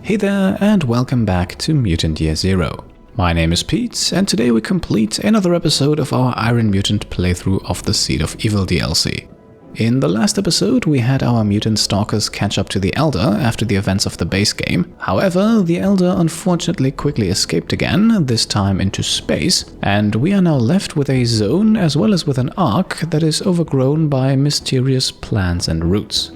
Hey there and welcome back to Mutant Year Zero. My name is Pete and today we complete another episode of our Iron Mutant playthrough of the Seed of Evil DLC. In the last episode we had our mutant stalkers catch up to the Elder after the events of the base game. However, the Elder unfortunately quickly escaped again, this time into space, and we are now left with a zone as well as with an ark that is overgrown by mysterious plants and roots.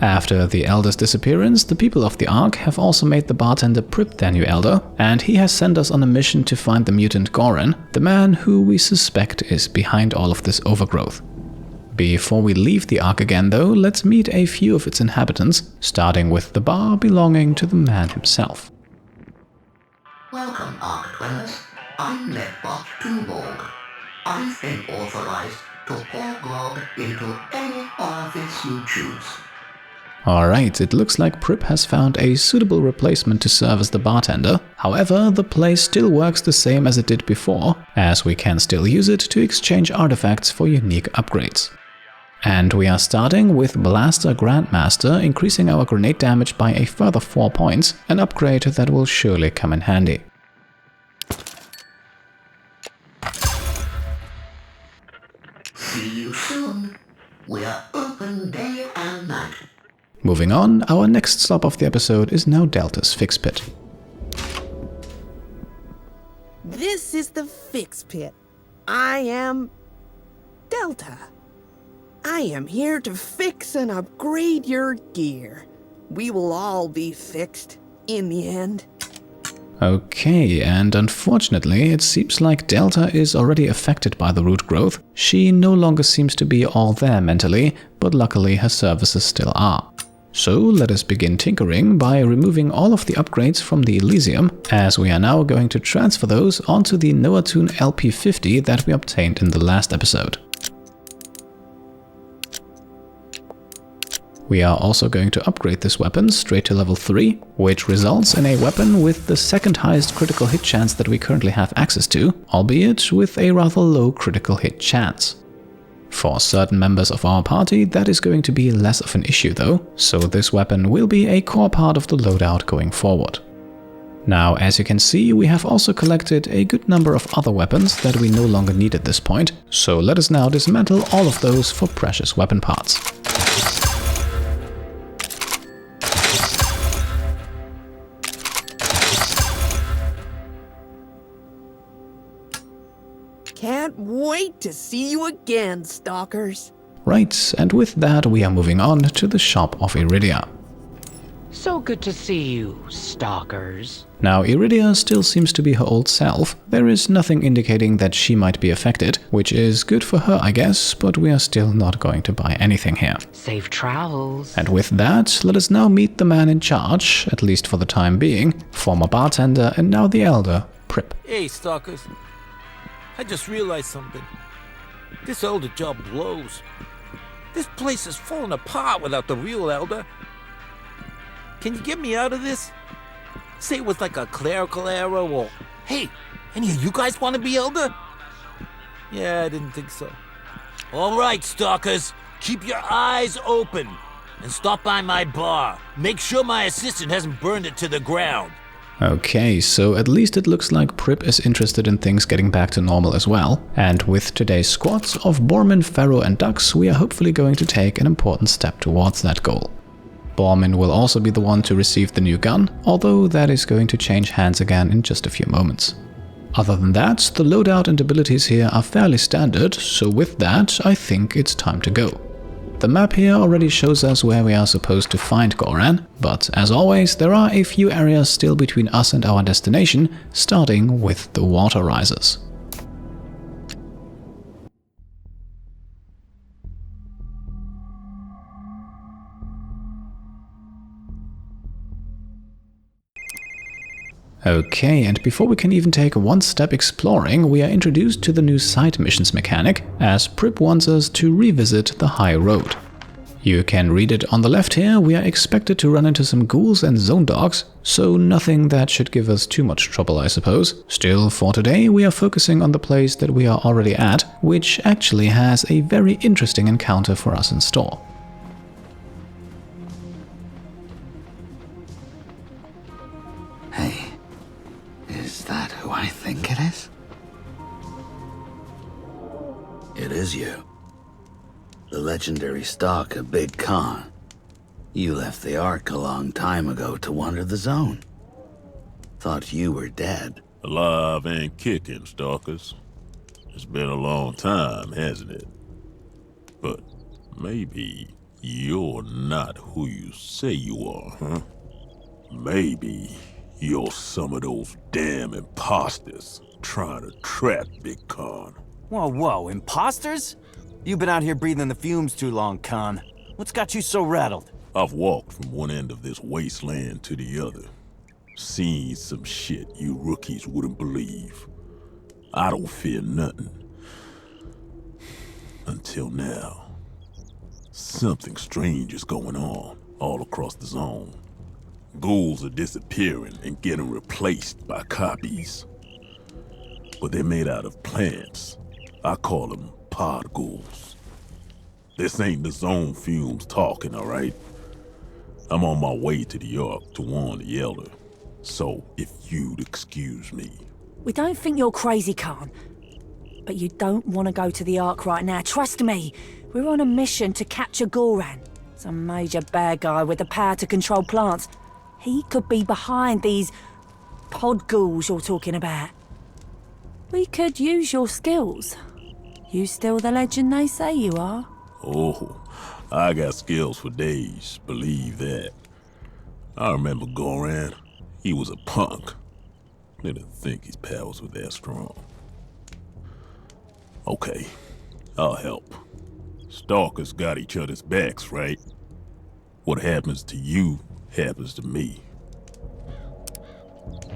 After the Elder's disappearance, the people of the Ark have also made the bartender Pripp their new Elder, and he has sent us on a mission to find the mutant Goran, the man who we suspect is behind all of this overgrowth. Before we leave the Ark again though, let's meet a few of its inhabitants, starting with the bar belonging to the man himself. Welcome, Ark Dwellers. I'm Netbot Toolborg. I've been authorized to pour grog into any orifice you choose. Alright, it looks like Pripp has found a suitable replacement to serve as the bartender. However, the place still works the same as it did before, as we can still use it to exchange artifacts for unique upgrades. And we are starting with Blaster Grandmaster, increasing our grenade damage by a further 4 points, an upgrade that will surely come in handy. See you soon. We are open day and night. Moving on, our next stop of the episode is now Delta's Fix Pit. This is the Fix Pit. I am Delta. I am here to fix and upgrade your gear. We will all be fixed in the end. Okay, and unfortunately it seems like Delta is already affected by the root growth. She no longer seems to be all there mentally, but luckily her services still are. So let us begin tinkering by removing all of the upgrades from the Elysium, as we are now going to transfer those onto the Noatun LP50 that we obtained in the last episode. We are also going to upgrade this weapon straight to level 3, which results in a weapon with the second highest critical hit chance that we currently have access to, albeit with a rather low critical hit chance. For certain members of our party, that is going to be less of an issue though, so this weapon will be a core part of the loadout going forward. Now, as you can see, we have also collected a good number of other weapons that we no longer need at this point, so let us now dismantle all of those for precious weapon parts. Can't wait to see you again, Stalkers. Right, and with that we are moving on to the shop of Iridia. So good to see you, Stalkers. Now, Iridia still seems to be her old self. There is nothing indicating that she might be affected, which is good for her, I guess, but we are still not going to buy anything here. Safe travels. And with that, let us now meet the man in charge, at least for the time being, former bartender and now the Elder, Pripp. Hey, Stalkers. I just realized something. This Elder job blows. This place is falling apart without the real Elder. Can you get me out of this? Say it was like a clerical error or... Hey, any of you guys want to be Elder? Yeah, I didn't think so. Alright, Stalkers. Keep your eyes open. And stop by my bar. Make sure my assistant hasn't burned it to the ground. Okay, so at least it looks like Pripp is interested in things getting back to normal as well. And with today's squads of Boorman, Pharaoh and Ducks, we are hopefully going to take an important step towards that goal. Boorman will also be the one to receive the new gun, although that is going to change hands again in just a few moments. Other than that, the loadout and abilities here are fairly standard, so with that, I think it's time to go. The map here already shows us where we are supposed to find Goran, but as always, there are a few areas still between us and our destination, starting with the water rises. Okay, and before we can even take one step exploring, we are introduced to the new side missions mechanic, as Pripp wants us to revisit the High Road. You can read it on the left here. We are expected to run into some ghouls and zone dogs, so nothing that should give us too much trouble, I suppose. Still, for today, we are focusing on the place that we are already at, which actually has a very interesting encounter for us in store. who I think it is? It is you. The legendary Stalker Big Khan. You left the Ark a long time ago to wander the zone. Thought you were dead. Alive and kicking, Stalkers. It's been a long time, hasn't it? But maybe you're not who you say you are, huh? Maybe you're some of those damn imposters trying to trap Big Khan. Whoa, imposters? You've been out here breathing the fumes too long, Khan. What's got you so rattled? I've walked from one end of this wasteland to the other. Seen some shit you rookies wouldn't believe. I don't fear nothing. Until now. Something strange is going on all across the zone. Ghouls are disappearing and getting replaced by copies. But they're made out of plants. I call them Pod Ghouls. This ain't the zone fumes talking, alright? I'm on my way to the Ark to warn the Elder. So, if you'd excuse me. We don't think you're crazy, Khan. But you don't want to go to the Ark right now. Trust me, we're on a mission to capture Goran. Some major bad guy with the power to control plants. He could be behind these Pod Ghouls you're talking about. We could use your skills. You still the legend they say you are? Oh, I got skills for days, believe that. I remember Goran. He was a punk. Didn't think his powers were that strong. Okay, I'll help. Stalkers got each other's backs, right? What happens to you happens to me.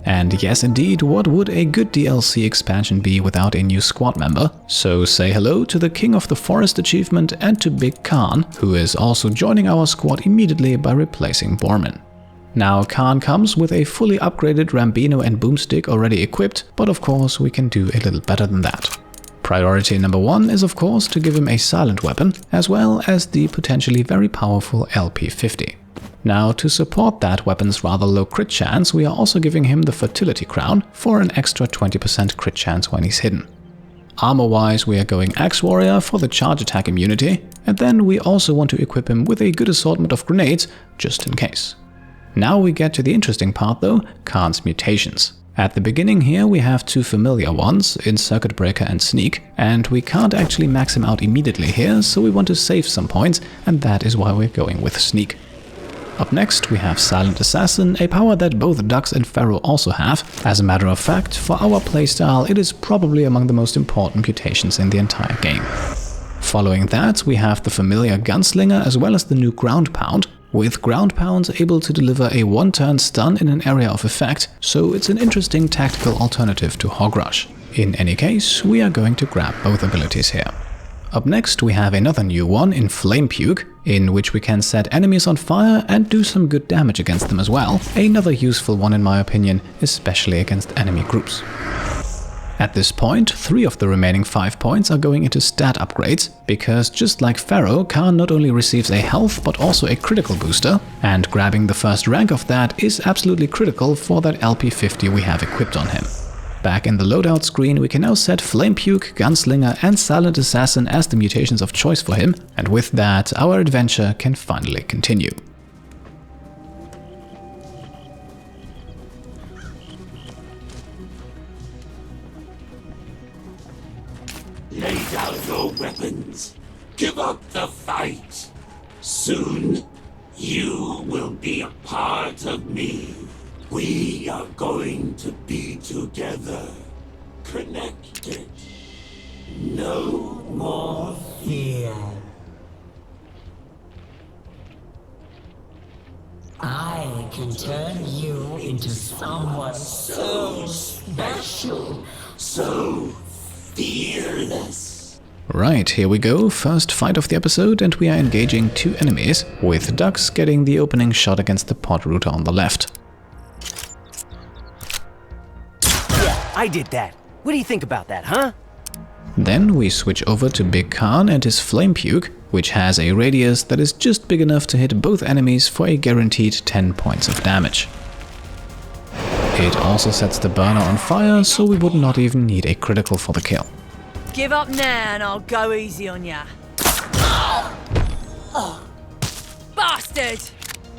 And yes indeed, what would a good DLC expansion be without a new squad member? So say hello to the King of the Forest achievement and to Big Khan, who is also joining our squad immediately by replacing Borman. Now Khan comes with a fully upgraded Rambino and boomstick already equipped, but of course we can do a little better than that. Priority number 1 is of course to give him a silent weapon, as well as the potentially very powerful LP50. Now to support that weapon's rather low crit chance, we are also giving him the Fertility Crown for an extra 20% crit chance when he's hidden. Armor wise we are going Axe Warrior for the charge attack immunity, and then we also want to equip him with a good assortment of grenades, just in case. Now we get to the interesting part though, Khan's mutations. At the beginning here we have 2 familiar ones in Circuit Breaker and Sneak, and we can't actually max him out immediately here, so we want to save some points, and that is why we're going with Sneak. Up next we have Silent Assassin, a power that both Dux and Pharaoh also have. As a matter of fact, for our playstyle it is probably among the most important mutations in the entire game. Following that we have the familiar Gunslinger as well as the new Ground Pound, with Ground Pound able to deliver a 1-turn stun in an area of effect, so it's an interesting tactical alternative to Hog Rush. In any case, we are going to grab both abilities here. Up next we have another new one in Flame Puke, in which we can set enemies on fire and do some good damage against them as well. Another useful one in my opinion, especially against enemy groups. At this point, 3 of the remaining 5 points are going into stat upgrades, because just like Pharaoh, Khan not only receives a health but also a critical booster, and grabbing the first rank of that is absolutely critical for that LP50 we have equipped on him. Back in the loadout screen we can now set Flame Puke, Gunslinger and Silent Assassin as the mutations of choice for him, and with that our adventure can finally continue. Lay down your weapons. Give up the fight. Soon, you will be a part of me. We are going to be together, connected. No more fear. I can turn you into someone so special, so fearless. Right, here we go, first fight of the episode, and we are engaging 2 enemies, with Dux getting the opening shot against the pod router on the left. Yeah, I did that. What do you think about that, huh? Then we switch over to Big Khan and his Flame Puke, which has a radius that is just big enough to hit both enemies for a guaranteed 10 points of damage. It also sets the burner on fire, so we would not even need a critical for the kill. Give up now and I'll go easy on ya. Bastard!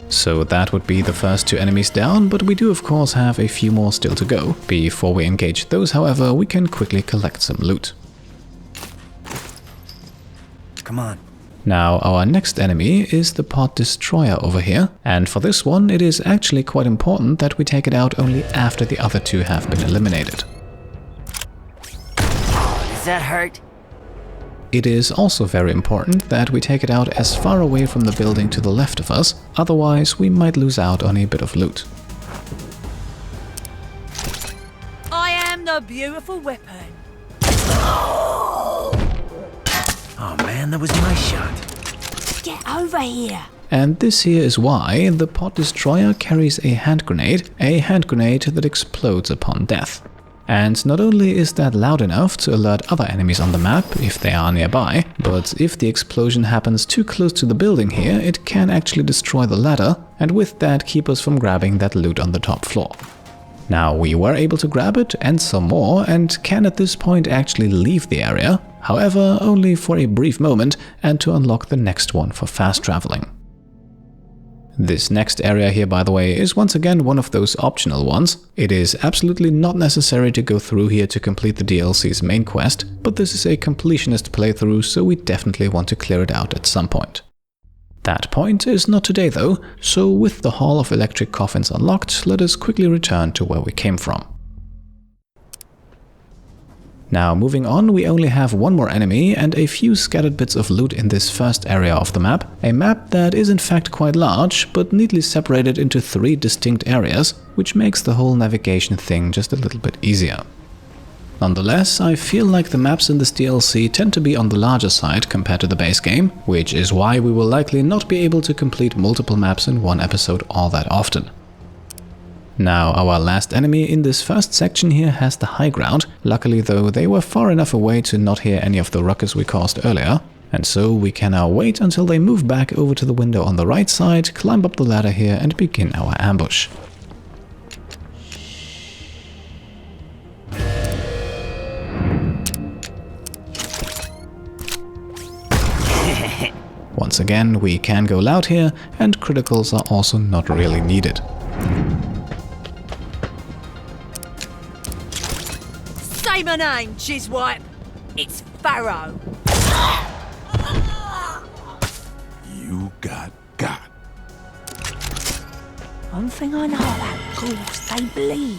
So that would be the first 2 enemies down, but we do of course have a few more still to go. Before we engage those, however, we can quickly collect some loot. Come on. Now, our next enemy is the Pod Destroyer over here, and for this one it is actually quite important that we take it out only after the other 2 have been eliminated. Does that hurt? It is also very important that we take it out as far away from the building to the left of us, otherwise we might lose out on a bit of loot. I am the beautiful weapon. Oh man, that was my shot. Get over here. And this here is why the Pod Destroyer carries a hand grenade that explodes upon death. And not only is that loud enough to alert other enemies on the map if they are nearby, but if the explosion happens too close to the building here, it can actually destroy the ladder and with that keep us from grabbing that loot on the top floor. Now, we were able to grab it and some more and can at this point actually leave the area, however only for a brief moment and to unlock the next one for fast traveling. This next area here, by the way, is once again one of those optional ones. It is absolutely not necessary to go through here to complete the DLC's main quest, but this is a completionist playthrough, so we definitely want to clear it out at some point. That point is not today though, so with the Hall of Electric Coffins unlocked, let us quickly return to where we came from. Now, moving on, we only have one more enemy and a few scattered bits of loot in this first area of the map, a map that is in fact quite large, but neatly separated into 3 distinct areas, which makes the whole navigation thing just a little bit easier. Nonetheless, I feel like the maps in this DLC tend to be on the larger side compared to the base game, which is why we will likely not be able to complete multiple maps in one episode all that often. Now, our last enemy in this first section here has the high ground. Luckily though, they were far enough away to not hear any of the ruckus we caused earlier, and so we can now wait until they move back over to the window on the right side, climb up the ladder here and begin our ambush. Once again, we can go loud here, and criticals are also not really needed. Say my name, Jizwipe. It's Pharaoh. You got. One thing I know about ghouls, they bleed.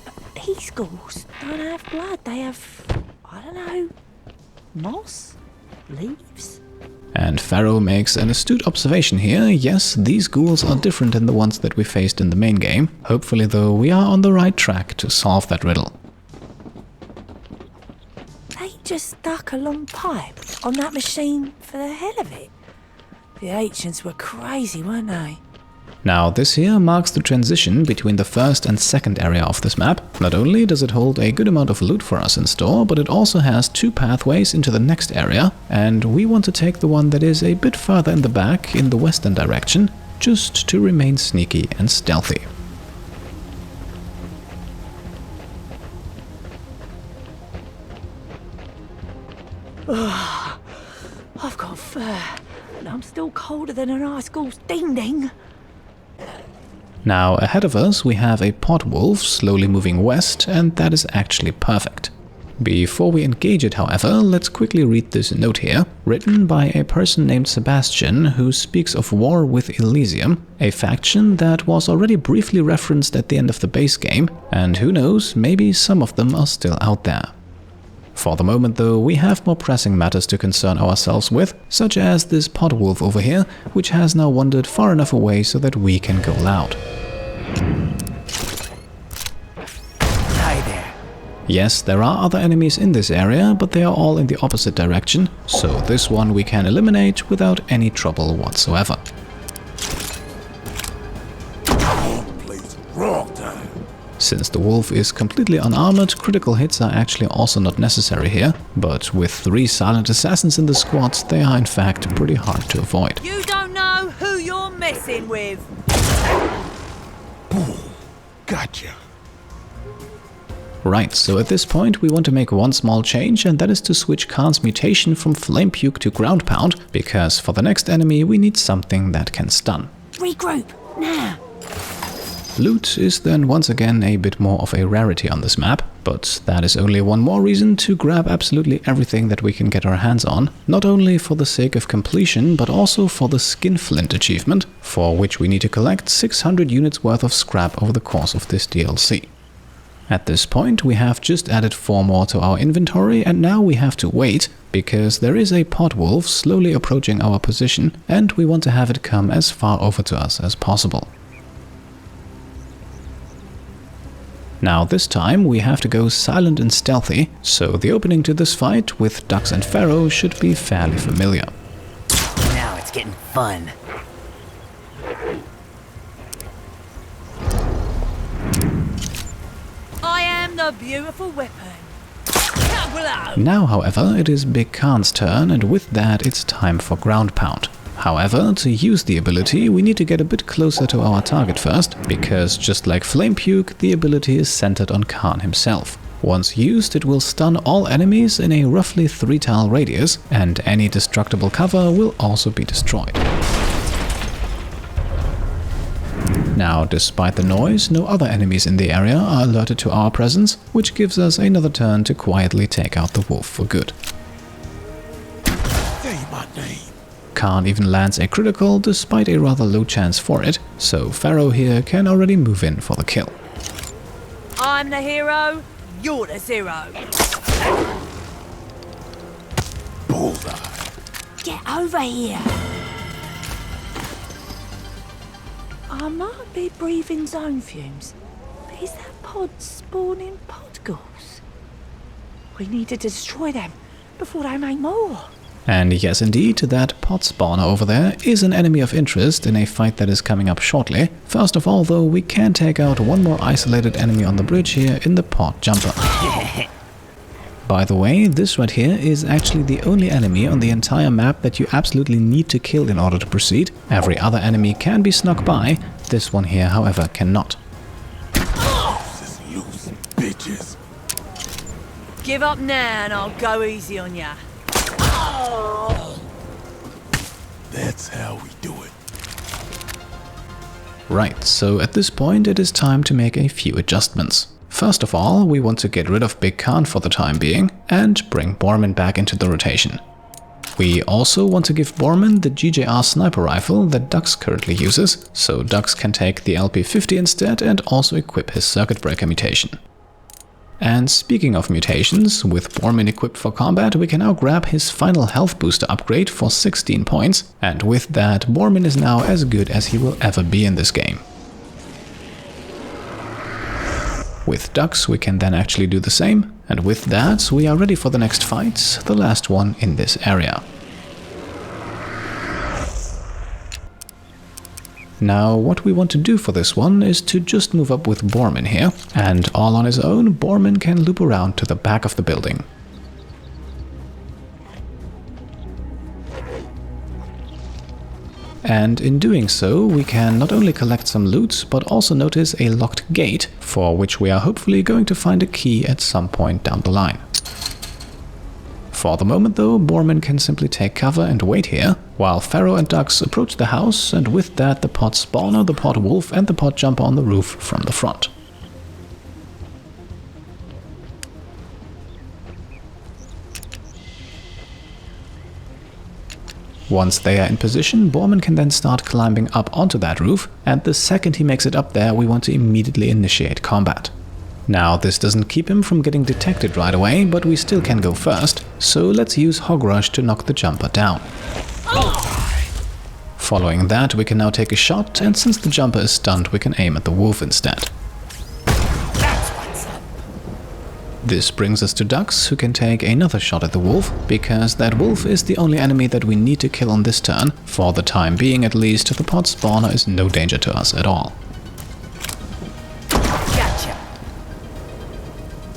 But these ghouls don't have blood. They have, I don't know, moss? Leaves? And Pharaoh makes an astute observation here. Yes, these ghouls are different than the ones that we faced in the main game. Hopefully though, we are on the right track to solve that riddle. They just stuck a long pipe on that machine for the hell of it. The ancients were crazy, weren't they? Now, this here marks the transition between the first and second area of this map. Not only does it hold a good amount of loot for us in store, but it also has 2 pathways into the next area, and we want to take the one that is a bit further in the back in the western direction, just to remain sneaky and stealthy. I've got fur, and I'm still colder than an ice ghoul's ding-ding. Now, ahead of us we have a pod wolf slowly moving west, and that is actually perfect. Before we engage it, however, let's quickly read this note here, written by a person named Sebastian, who speaks of war with Elysium, a faction that was already briefly referenced at the end of the base game, and who knows, maybe some of them are still out there. For the moment though, we have more pressing matters to concern ourselves with, such as this pod wolf over here, which has now wandered far enough away so that we can go loud. Hi there. Yes, there are other enemies in this area, but they are all in the opposite direction, so this one we can eliminate without any trouble whatsoever. Wrong place, wrong time. Since the wolf is completely unarmored, critical hits are actually also not necessary here, but with 3 silent assassins in the squad, they are in fact pretty hard to avoid. You don't know who you're messing with. Boom. Gotcha. Right, so at this point we want to make one small change, and that is to switch Khan's mutation from Flame Puke to Ground Pound, because for the next enemy we need something that can stun. Regroup, now! Loot is then once again a bit more of a rarity on this map, but that is only one more reason to grab absolutely everything that we can get our hands on, not only for the sake of completion, but also for the Skinflint achievement, for which we need to collect 600 units worth of scrap over the course of this DLC. At this point we have just added 4 more to our inventory, and now we have to wait, because there is a pod wolf slowly approaching our position, and we want to have it come as far over to us as possible. Now this time we have to go silent and stealthy, so the opening to this fight with Dux and Pharaoh should be fairly familiar. Now it's getting fun. I am the beautiful weapon. Now, however, it is Big Khan's turn, and with that it's time for Ground Pound. However, to use the ability we need to get a bit closer to our target first, because just like Flame Puke, the ability is centered on Khan himself. Once used, it will stun all enemies in a roughly 3-tile radius, and any destructible cover will also be destroyed. Now, despite the noise, no other enemies in the area are alerted to our presence, which gives us another turn to quietly take out the wolf for good. Say my name. Khan even lands a critical despite a rather low chance for it, so Pharaoh here can already move in for the kill. I'm the hero, you're the zero. Bullseye. Get over here. I might be breathing zone fumes, but is that pod spawning Pod Ghouls? We need to destroy them before they make more. And yes indeed, that pod spawner over there is an enemy of interest in a fight that is coming up shortly. First of all though, we can take out one more isolated enemy on the bridge here in the pod jumper. By the way, this right here is actually the only enemy on the entire map that you absolutely need to kill in order to proceed. Every other enemy can be snuck by, this one here however cannot. Loose bitches. Give up now and I'll go easy on ya. That's how we do it. Right, so at this point it is time to make a few adjustments. First of all, we want to get rid of Big Khan for the time being and bring Bormin back into the rotation. We also want to give Bormin the GJR sniper rifle that Dux currently uses, so Dux can take the LP50 instead and also equip his circuit breaker mutation. And speaking of mutations, with Bormin equipped for combat, we can now grab his final health booster upgrade for 16 points, and with that, Bormin is now as good as he will ever be in this game. With Dux we can then actually do the same, and with that we are ready for the next fight, the last one in this area. Now what we want to do for this one is to just move up with Bormin here, and all on his own Bormin can loop around to the back of the building. And in doing so, we can not only collect some loot, but also notice a locked gate, for which we are hopefully going to find a key at some point down the line. For the moment though, Bormin can simply take cover and wait here, while Pharaoh and Dux approach the house, and with that the pod spawner, the pod wolf and the pod jumper on the roof from the front. Once they are in position, Bormin can then start climbing up onto that roof, and the second he makes it up there, we want to immediately initiate combat. Now, this doesn't keep him from getting detected right away, but we still can go first, so let's use Hog Rush to knock the jumper down. Following that, we can now take a shot, and since the jumper is stunned, we can aim at the wolf instead. This brings us to Dux, who can take another shot at the wolf, because that wolf is the only enemy that we need to kill on this turn. For the time being at least, the pod spawner is no danger to us at all. Gotcha.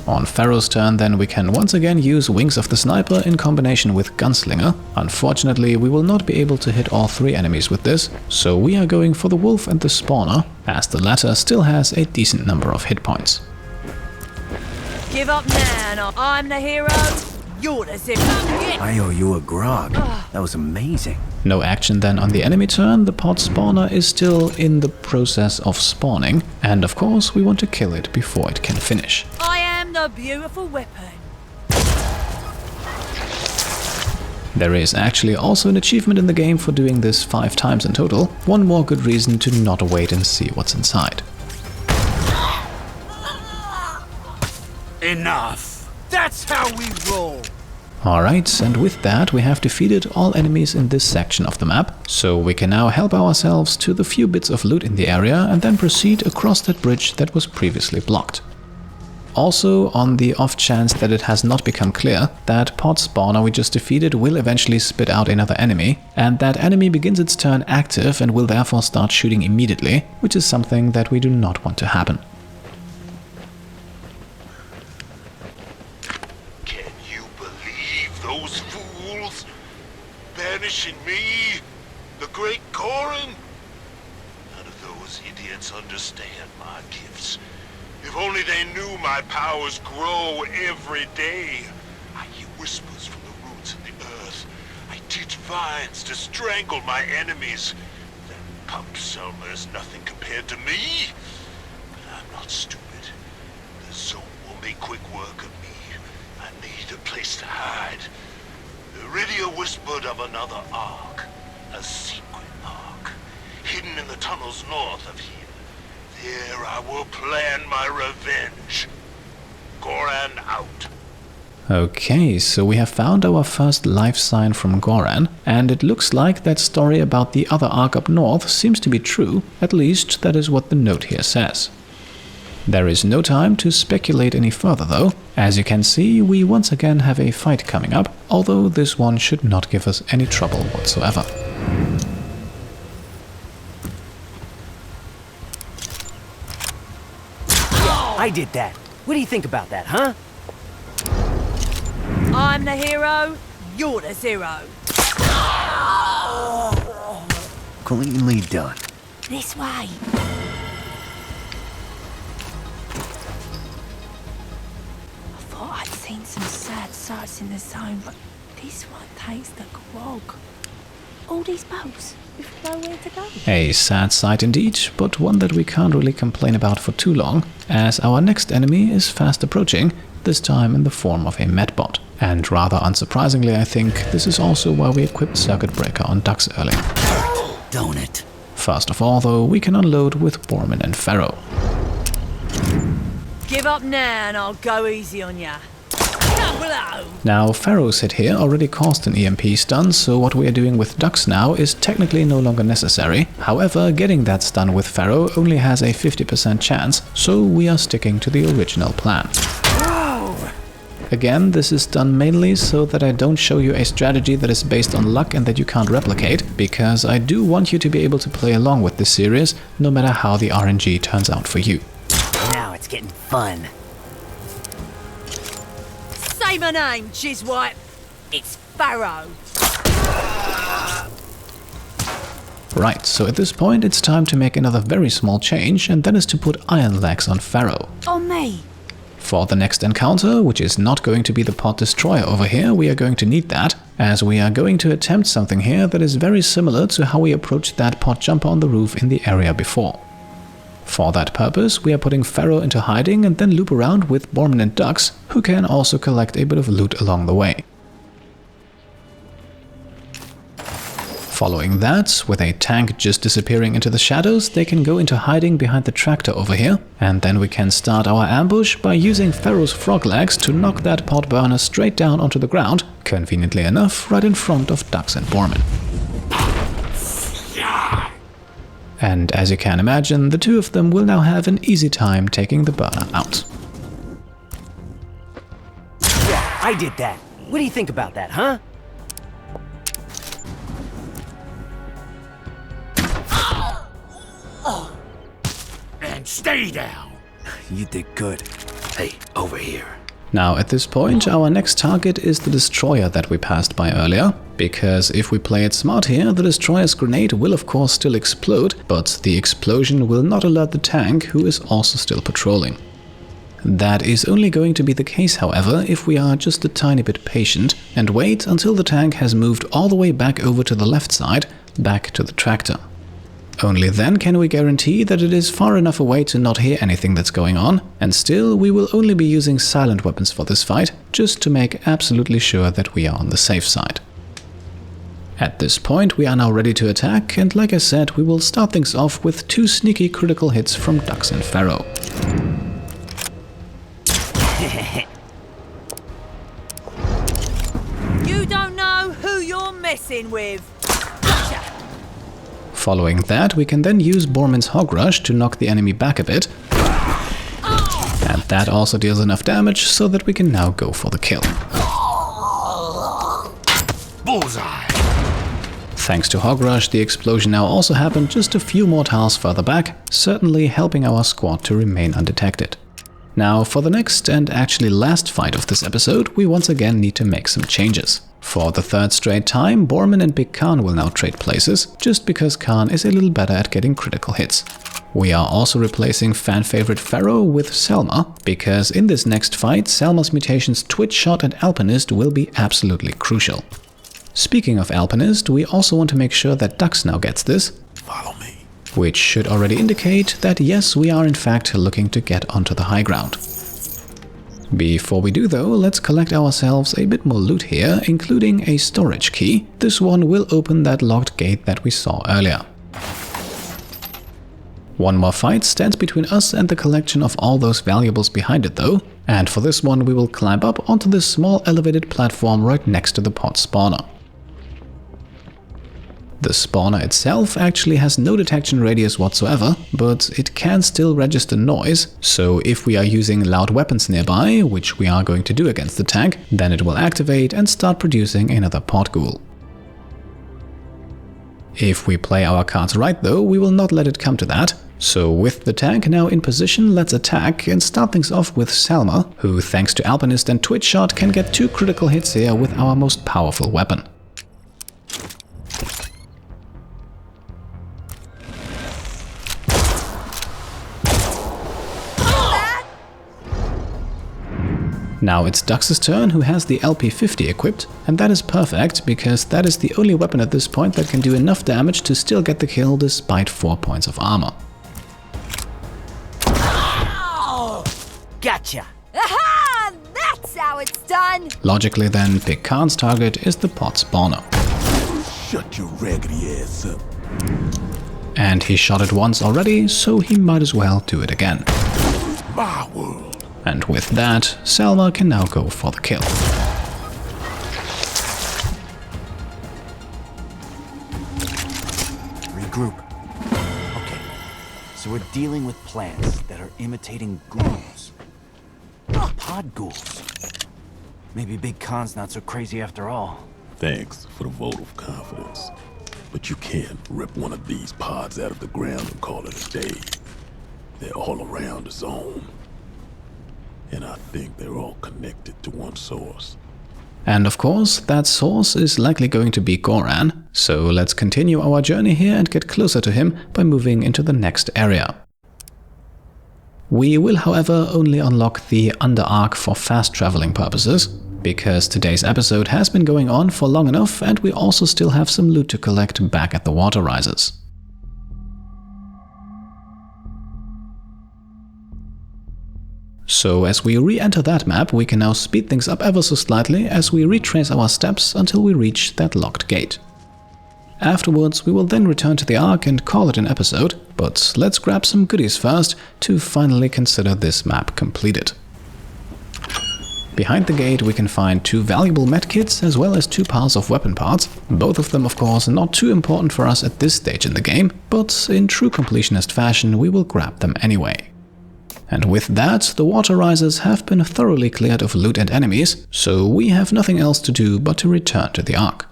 On Pharaoh's turn then we can once again use Wings of the Sniper in combination with Gunslinger. Unfortunately we will not be able to hit all 3 enemies with this, so we are going for the wolf and the spawner, as the latter still has a decent number of hit points. Give up now. I'm the hero. You're the zip. I owe you a grog. That was amazing. No action then on the enemy turn. The pod spawner is still in the process of spawning, and of course we want to kill it before it can finish. I am the beautiful weapon. There is actually also an achievement in the game for doing this 5 times in total. One more good reason to not wait and see what's inside. Enough! That's how we roll! Alright, and with that we have defeated all enemies in this section of the map, so we can now help ourselves to the few bits of loot in the area and then proceed across that bridge that was previously blocked. Also, on the off chance that it has not become clear, that pod spawner we just defeated will eventually spit out another enemy, and that enemy begins its turn active and will therefore start shooting immediately, which is something that we do not want to happen. Can you believe those fools? Banishing me, the great Goran? None of those idiots understand my gifts. If only they knew my powers grow every day. I hear whispers from the roots of the earth. I teach vines to strangle my enemies. That pump Selma is nothing compared to me. But I'm not stupid. The zone will make quick work of me. I need a place to hide. Iridia whispered of another ark. A secret ark. Hidden in the tunnels north of here. There I will plan my revenge. Goran out. Okay, so we have found our first life sign from Goran, and it looks like that story about the other ark up north seems to be true, at least that is what the note here says. There is no time to speculate any further though. As you can see, we once again have a fight coming up, although this one should not give us any trouble whatsoever. I did that. What do you think about that, huh? I'm the hero. You're the zero. Cleanly done. This way. I thought I'd seen some sad sights in the zone, but this one takes the grog. All these boats with nowhere to go. A sad sight indeed, but one that we can't really complain about for too long, as our next enemy is fast approaching, this time in the form of a medbot. And rather unsurprisingly, I think this is also why we equipped Circuit Breaker on ducks earlier. Don't it? First of all, though, we can unload with Bormin and Pharaoh. Give up now and I'll go easy on ya. Now, Pharaoh's hit here already caused an EMP stun, so what we are doing with ducks now is technically no longer necessary. However, getting that stun with Pharaoh only has a 50% chance, so we are sticking to the original plan. Again, this is done mainly so that I don't show you a strategy that is based on luck and that you can't replicate, because I do want you to be able to play along with this series, no matter how the RNG turns out for you. Now it's getting fun. Say my name, Jizwipe. It's Pharaoh. Right, so at this point it's time to make another very small change, and that is to put iron legs on Pharaoh. On me. For the next encounter, which is not going to be the pod destroyer over here, we are going to need that, as we are going to attempt something here that is very similar to how we approached that pod jumper on the roof in the area before. For that purpose, we are putting Pharaoh into hiding and then loop around with Bormin and ducks, who can also collect a bit of loot along the way. Following that, with a tank just disappearing into the shadows, they can go into hiding behind the tractor over here, and then we can start our ambush by using Pharaoh's frog legs to knock that pod burner straight down onto the ground, conveniently enough right in front of ducks and Bormin. And as you can imagine, the two of them will now have an easy time taking the burner out. Yeah, I did that. What do you think about that, huh? And stay down. You did good. Hey, over here. Now at this point, our next target is the destroyer that we passed by earlier, because if we play it smart here, the destroyer's grenade will of course still explode, but the explosion will not alert the tank, who is also still patrolling. That is only going to be the case, however, if we are just a tiny bit patient and wait until the tank has moved all the way back over to the left side, back to the tractor. Only then can we guarantee that it is far enough away to not hear anything that's going on, and still we will only be using silent weapons for this fight, just to make absolutely sure that we are on the safe side. At this point we are now ready to attack, and like I said, we will start things off with 2 sneaky critical hits from Dux and Pharaoh. You don't know who you're messing with. Gotcha. Following that, we can then use Bormin's Hog Rush to knock the enemy back a bit. And that also deals enough damage so that we can now go for the kill. Bullseye! Thanks to Hog Rush, the explosion now also happened just a few more tiles further back, certainly helping our squad to remain undetected. Now, for the next and actually last fight of this episode, we once again need to make some changes. For the 3rd straight time, Bormin and Big Khan will now trade places, just because Khan is a little better at getting critical hits. We are also replacing fan-favorite Pharaoh with Selma, because in this next fight, Selma's mutations Twitch Shot and Alpinist will be absolutely crucial. Speaking of Alpinist, we also want to make sure that Dux now gets this. Follow me. Which should already indicate that yes, we are in fact looking to get onto the high ground. Before we do though, let's collect ourselves a bit more loot here, including a storage key. This one will open that locked gate that we saw earlier. One more fight stands between us and the collection of all those valuables behind it though, and for this one we will climb up onto this small elevated platform right next to the pod spawner. The spawner itself actually has no detection radius whatsoever, but it can still register noise, so if we are using loud weapons nearby, which we are going to do against the tank, then it will activate and start producing another Pod Ghoul. If we play our cards right though, we will not let it come to that, so with the tank now in position, let's attack and start things off with Selma, who thanks to Alpinist and Twitch Shot can get 2 critical hits here with our most powerful weapon. Now it's Dux's turn, who has the LP50 equipped, and that is perfect because that is the only weapon at this point that can do enough damage to still get the kill despite 4 points of armor. Oh, gotcha! Aha! That's how it's done! Logically then, Big Khan's target is the pod spawner. Shut your raggedy ass up. And he shot it once already, so he might as well do it again. My world. And with that, Selma can now go for the kill. Regroup. Okay, so we're dealing with plants that are imitating ghouls. Pod ghouls. Maybe Big Khan's not so crazy after all. Thanks for the vote of confidence. But you can't rip one of these pods out of the ground and call it a day. They're all around the zone. And I think they're all connected to one source. And of course, that source is likely going to be Goran, so let's continue our journey here and get closer to him by moving into the next area. We will, however, only unlock the Under-Arc for fast traveling purposes, because today's episode has been going on for long enough and we also still have some loot to collect back at the Water Rises. So as we re-enter that map, we can now speed things up ever so slightly as we retrace our steps until we reach that locked gate. Afterwards, we will then return to the Ark and call it an episode, but let's grab some goodies first to finally consider this map completed. Behind the gate we can find 2 valuable medkits as well as 2 piles of weapon parts, both of them of course not too important for us at this stage in the game, but in true completionist fashion we will grab them anyway. And with that, the Water Rises have been thoroughly cleared of loot and enemies, so we have nothing else to do but to return to the Ark.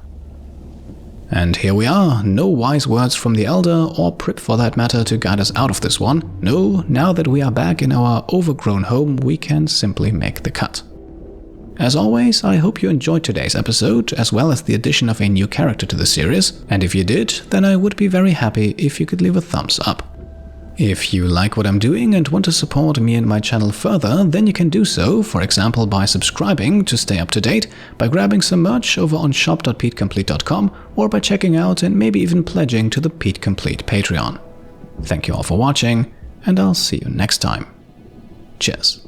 And here we are, no wise words from the Elder, or Pripp for that matter, to guide us out of this one. No, now that we are back in our overgrown home, we can simply make the cut. As always, I hope you enjoyed today's episode, as well as the addition of a new character to the series, and if you did, then I would be very happy if you could leave a thumbs up. If you like what I'm doing and want to support me and my channel further, then you can do so, for example by subscribing to stay up to date, by grabbing some merch over on shop.petecomplete.com, or by checking out and maybe even pledging to the Pete Complete Patreon. Thank you all for watching, and I'll see you next time. Cheers.